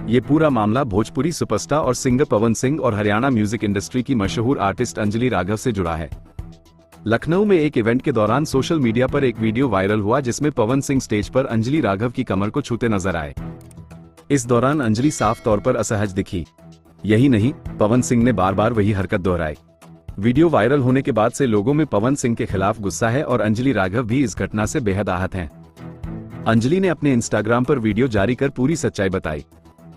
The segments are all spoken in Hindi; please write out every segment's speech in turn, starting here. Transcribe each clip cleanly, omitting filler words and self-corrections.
ये पूरा मामला भोजपुरी सुपरस्टार और सिंगर पवन सिंह और हरियाणा म्यूजिक इंडस्ट्री की मशहूर आर्टिस्ट अंजलि राघव से जुड़ा है। लखनऊ में एक इवेंट के दौरान सोशल मीडिया पर एक वीडियो वायरल हुआ जिसमें पवन सिंह स्टेज पर अंजलि राघव की कमर को छूते नजर आए। इस दौरान अंजलि साफ तौर पर असहज दिखी। यही नहीं, पवन सिंह ने बार बार वही हरकत दोहराई। वीडियो वायरल होने के बाद से लोगों में पवन सिंह के खिलाफ गुस्सा है और अंजलि राघव भी इस घटना से बेहद आहत हैं। अंजलि ने अपने इंस्टाग्राम पर वीडियो जारी कर पूरी सच्चाई बताई।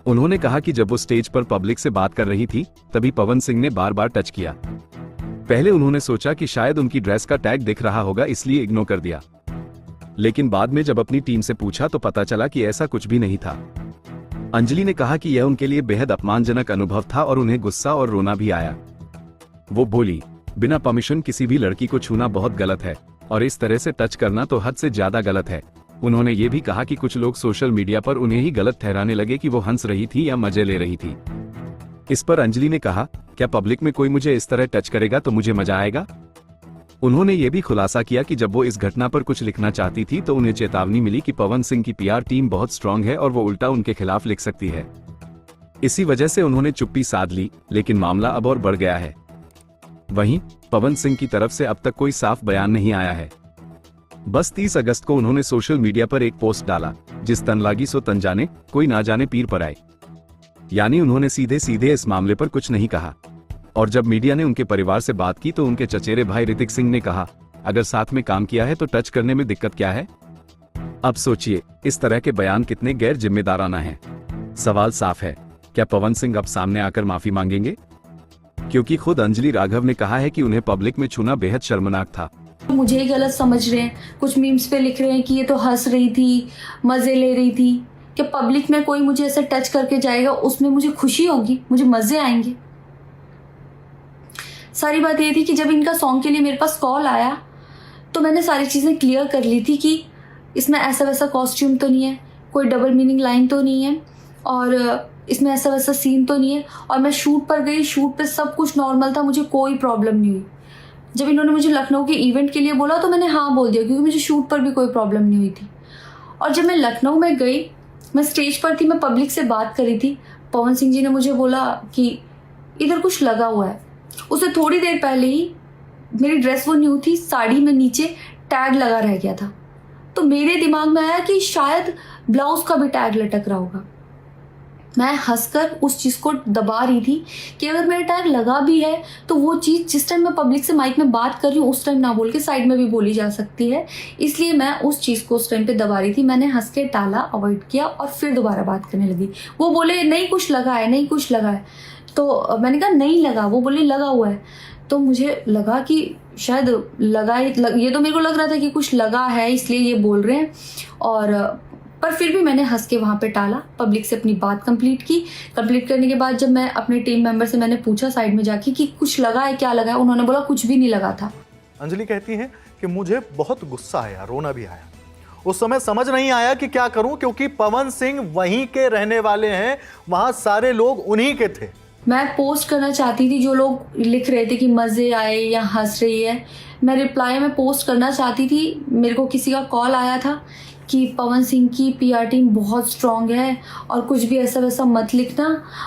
उन्होंने कहा कि जब वो स्टेज पर पब्लिक से बात कर रही थी तभी पवन सिंह ने बार बार टच किया। पहले उन्होंने सोचा कि शायद उनकी ड्रेस का टैग दिख रहा होगा इसलिए इग्नोर कर दिया, लेकिन बाद में जब अपनी टीम से पूछा तो पता चला कि ऐसा कुछ भी नहीं था। अंजलि ने कहा कि यह उनके लिए बेहद अपमानजनक अनुभव था और उन्हें गुस्सा और रोना भी आया। वो बोली, बिना परमिशन किसी भी लड़की को छूना बहुत गलत है और इस तरह से टच करना तो हद से ज्यादा गलत है। उन्होंने ये भी कहा कि कुछ लोग सोशल मीडिया पर उन्हें ही गलत ठहराने लगे कि वो हंस रही थी या मजे ले रही थी। इस पर अंजलि ने कहा, क्या पब्लिक में कोई मुझे इस तरह टच करेगा तो मुझे मजा आएगा। उन्होंने ये भी खुलासा किया कि जब वो इस घटना पर कुछ लिखना चाहती थी तो उन्हें चेतावनी मिली कि पवन सिंह की पीआर टीम बहुत स्ट्रांग है और वो उल्टा उनके खिलाफ लिख सकती है। इसी वजह से उन्होंने चुप्पी साध ली, लेकिन मामला अब और बढ़ गया है। वहीं पवन सिंह की तरफ से अब तक कोई साफ बयान नहीं आया है। बस 30 अगस्त को उन्होंने सोशल मीडिया पर एक पोस्ट डाला, जिस तन लागी सो तन जाने, कोई ना जाने पीर पर आए। यानी उन्होंने सीधे सीधे इस मामले पर कुछ नहीं कहा। और जब मीडिया ने उनके परिवार से बात की तो उनके चचेरे भाई ऋतिक सिंह ने कहा, अगर साथ में काम किया है तो टच करने में दिक्कत क्या है। अब सोचिए, इस तरह के बयान कितने गैर जिम्मेदाराना हैं। सवाल साफ है, क्या पवन सिंह अब सामने आकर माफी मांगेंगे? क्योंकि खुद अंजलि राघव ने कहा है कि उन्हें पब्लिक में छूना बेहद शर्मनाक था। मुझे ही गलत समझ रहे हैं, कुछ मीम्स पे लिख रहे हैं कि ये तो हंस रही थी, मजे ले रही थी। कि पब्लिक में कोई मुझे ऐसे टच करके जाएगा उसमें मुझे खुशी होगी, मुझे मजे आएंगे। सारी बात ये थी कि जब इनका सॉन्ग के लिए मेरे पास कॉल आया तो मैंने सारी चीज़ें क्लियर कर ली थी कि इसमें ऐसा वैसा कॉस्ट्यूम तो नहीं है, कोई डबल मीनिंग लाइन तो नहीं है और इसमें ऐसा वैसा सीन तो नहीं है। और मैं शूट पर गई, शूट पे सब कुछ नॉर्मल था, मुझे कोई प्रॉब्लम नहीं हुई। जब इन्होंने मुझे लखनऊ के इवेंट के लिए बोला तो मैंने हाँ बोल दिया, क्योंकि मुझे शूट पर भी कोई प्रॉब्लम नहीं हुई थी। और जब मैं लखनऊ में गई, मैं स्टेज पर थी, मैं पब्लिक से बात कर रही थी, पवन सिंह जी ने मुझे बोला कि इधर कुछ लगा हुआ है। उससे थोड़ी देर पहले ही मेरी ड्रेस वो न्यू थी, साड़ी में नीचे टैग लगा रह गया था। तो मेरे दिमाग में आया कि शायद ब्लाउज का भी टैग लटक रहा होगा। मैं हंसकर उस चीज़ को दबा रही थी कि अगर मेरा टैग लगा भी है तो वो चीज़ जिस टाइम मैं पब्लिक से माइक में बात कर रही हूँ उस टाइम ना बोल के साइड में भी बोली जा सकती है, इसलिए मैं उस चीज़ को उस टाइम पे दबा रही थी। मैंने हंस के टाला, अवॉइड किया और फिर दोबारा बात करने लगी। वो बोले नहीं कुछ लगा है, नहीं कुछ लगा है। तो मैंने कहा नहीं लगा। वो बोले लगा हुआ है। तो मुझे लगा कि शायद लगा ये तो मेरे को लग रहा था कि कुछ लगा है इसलिए ये बोल रहे हैं। और पर फिर भी मैंने हंस के वहाँ पे टाला, पब्लिक से अपनी बात कंप्लीट की। कंप्लीट करने के बाद जब मैं अपने टीम मेंबर से मैंने पूछा साइड में जाके कि कुछ लगा है, क्या लगा है, उन्होंने बोला कुछ भी नहीं लगा था। अंजलि कहती है कि मुझे बहुत गुस्सा आया, रोना भी आया। उस समय समझ नहीं आया कि क्या करूं, क्योंकि पवन सिंह वहीं के रहने वाले हैं, वहां सारे लोग उन्हीं के थे। मैं पोस्ट करना चाहती थी, जो लोग लिख रहे थे कि मज़े आए या हंस रही है, मैं रिप्लाई में पोस्ट करना चाहती थी। मेरे को किसी का कॉल आया था कि पवन सिंह की पीआर टीम बहुत स्ट्रांग है और कुछ भी ऐसा वैसा मत लिखना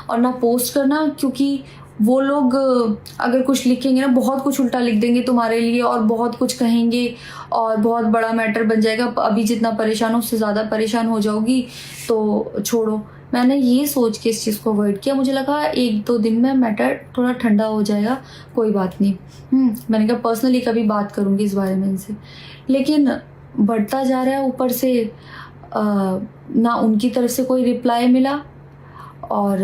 और ना पोस्ट करना, क्योंकि वो लोग अगर कुछ लिखेंगे ना बहुत कुछ उल्टा लिख देंगे तुम्हारे लिए और बहुत कुछ कहेंगे और बहुत बड़ा मैटर बन जाएगा। अभी जितना परेशान हो उससे ज़्यादा परेशान हो जाओगी, तो छोड़ो। मैंने ये सोच के इस चीज़ को अवॉइड किया। मुझे लगा 1-2 दिन में मैटर थोड़ा ठंडा हो जाएगा, कोई बात नहीं। मैंने कहा पर्सनली कभी बात करूँगी इस बारे में इनसे, लेकिन बढ़ता जा रहा है। ऊपर से ना उनकी तरफ से कोई रिप्लाई मिला और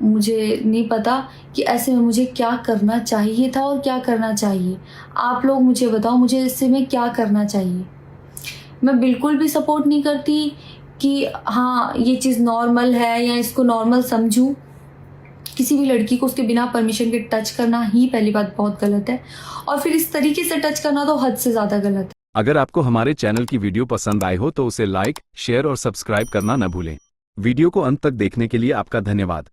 मुझे नहीं पता कि ऐसे में मुझे क्या करना चाहिए था और क्या करना चाहिए। आप लोग मुझे बताओ, मुझे इससे में क्या करना चाहिए। मैं बिल्कुल भी सपोर्ट नहीं करती कि हाँ ये चीज़ नॉर्मल है या इसको नॉर्मल समझूं। किसी भी लड़की को उसके बिना परमिशन के टच करना ही पहली बात बहुत गलत है, और फिर इस तरीके से टच करना तो हद से ज़्यादा गलत है। अगर आपको हमारे चैनल की वीडियो पसंद आई हो तो उसे लाइक, शेयर और सब्सक्राइब करना न भूलें। वीडियो को अंत तक देखने के लिए आपका धन्यवाद।